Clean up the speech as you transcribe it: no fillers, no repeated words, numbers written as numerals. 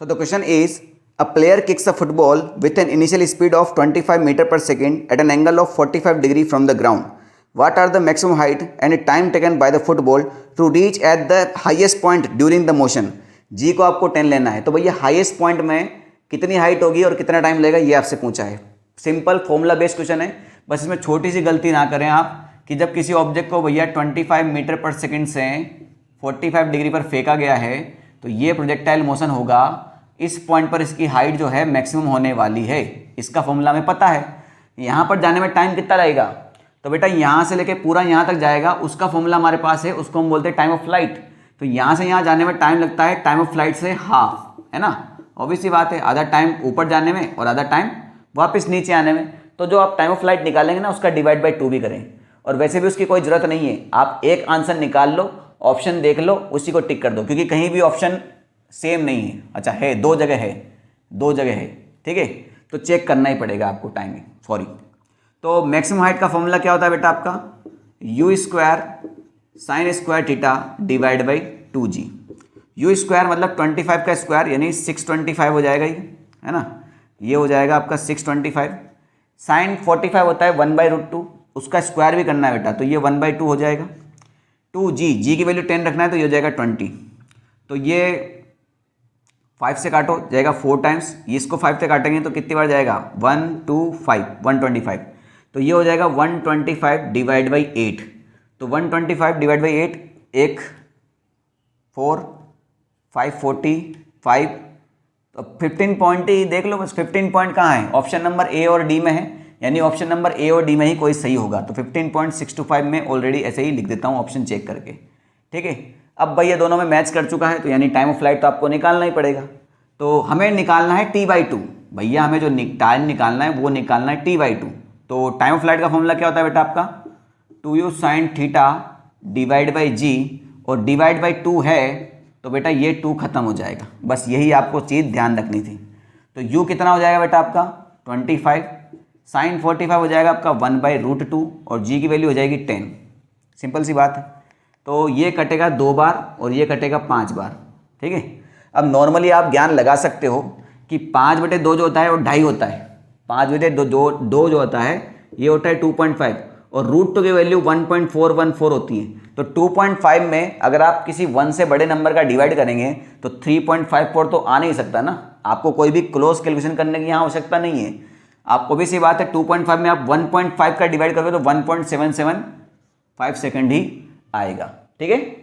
So the question is, a player kicks a football with an initial speed of 25 meter per second at an angle of 45 degree from the ground. What are the maximum height and time taken by the football to reach at the highest point during the motion? जी को आपको 10 लेना है, तो भैया highest point में कितनी height होगी और कितना टाइम लगेगा ये आपसे पूछा है। सिंपल फॉर्मूला बेस्ड क्वेश्चन है, बस इसमें छोटी सी गलती ना करें आप कि जब किसी ऑब्जेक्ट को भैया 25 मीटर पर सेकंड से 45 डिग्री पर फेंका गया है तो ये प्रोजेक्टाइल मोशन होगा, इस पॉइंट पर इसकी हाइट जो है मैक्सिमम होने वाली है। इसका फॉर्मूला हमें पता है। यहाँ पर जाने में टाइम कितना लगेगा, तो बेटा यहाँ से लेके पूरा यहाँ तक जाएगा, उसका फॉर्मूला हमारे पास है, उसको हम बोलते हैं टाइम ऑफ फ्लाइट। तो यहाँ से यहाँ जाने में टाइम लगता है टाइम ऑफ फ्लाइट से हाफ, है ना। ऑब्वियस सी बात है, आधा टाइम ऊपर जाने में और आधा टाइम वापस नीचे आने में। तो जो आप टाइम ऑफ फ्लाइट निकालेंगे ना उसका डिवाइड बाई 2 भी करें, और वैसे भी उसकी कोई ज़रूरत नहीं है। आप एक आंसर निकाल लो, ऑप्शन देख लो, उसी को टिक कर दो, क्योंकि कहीं भी ऑप्शन सेम नहीं है। अच्छा है, दो जगह है, ठीक है, तो चेक करना ही पड़ेगा आपको टाइमिंग, सॉरी। तो मैक्सिमम हाइट का फॉर्मूला क्या होता है बेटा आपका, you square sine square theta divide by 2g। You square मतलब 25 का स्क्वायर यानी 625 हो जाएगा ये, है ना, ये हो जाएगा आपका 625। साइन 45 होता है 1/√2, उसका स्क्वायर भी करना है बेटा, तो ये 1/2 हो जाएगा। 2g की वैल्यू 10 रखना है तो ये हो जाएगा 20। तो ये 5 से काटो, जाएगा 4 टाइम्स, इसको 5 से काटेंगे तो कितनी बार जाएगा 1 2 5 125। तो ये हो जाएगा 125 डिवाइड बाई 8। तो 125 डिवाइड बाई 8, 1 4 5 45, तो 15 पॉइंट ही देख लो बस। 15 पॉइंट कहाँ है, ऑप्शन नंबर ए और डी में है, यानी ऑप्शन नंबर ए और डी में ही कोई सही होगा। तो 15.625 में ऑलरेडी ऐसे ही लिख देता हूँ ऑप्शन चेक करके, ठीक है। अब भाई ये दोनों में मैच कर चुका है, तो यानी टाइम ऑफ फ्लाइट तो आपको निकालना ही पड़ेगा। तो हमें निकालना है t/2, भैया हमें जो टाइम निकालना है वो निकालना है t/2। तो टाइम ऑफ फ्लाइट का फॉर्मूला क्या होता है बेटा आपका, 2u sin theta divide by g, और डिवाइड बाई 2 है तो बेटा ये 2 खत्म हो जाएगा। बस यही आपको चीज़ ध्यान रखनी थी। तो u कितना हो जाएगा बेटा आपका 25, साइन 45 हो जाएगा आपका 1/√2, और g की वैल्यू हो जाएगी 10। सिंपल सी बात है। तो ये कटेगा 2 बार और ये कटेगा 5 बार, ठीक है। अब नॉर्मली आप ज्ञान लगा सकते हो कि 5/2 जो होता है वो 2.5 होता है। 5/2 जो होता है ये होता है 2.5, और √2 की वैल्यू 1.414 होती है। तो 2.5 में अगर आप किसी 1 से बड़े नंबर का डिवाइड करेंगे तो 3.54 तो आ नहीं सकता ना। आपको कोई भी क्लोज कैलकुलेशन करने की यहाँ आवश्यकता नहीं है। आपको भी सी बात है, 2.5 में आप 1.5 का डिवाइड करोगे तो 1.775 सेकंड ही आएगा, ठीक है।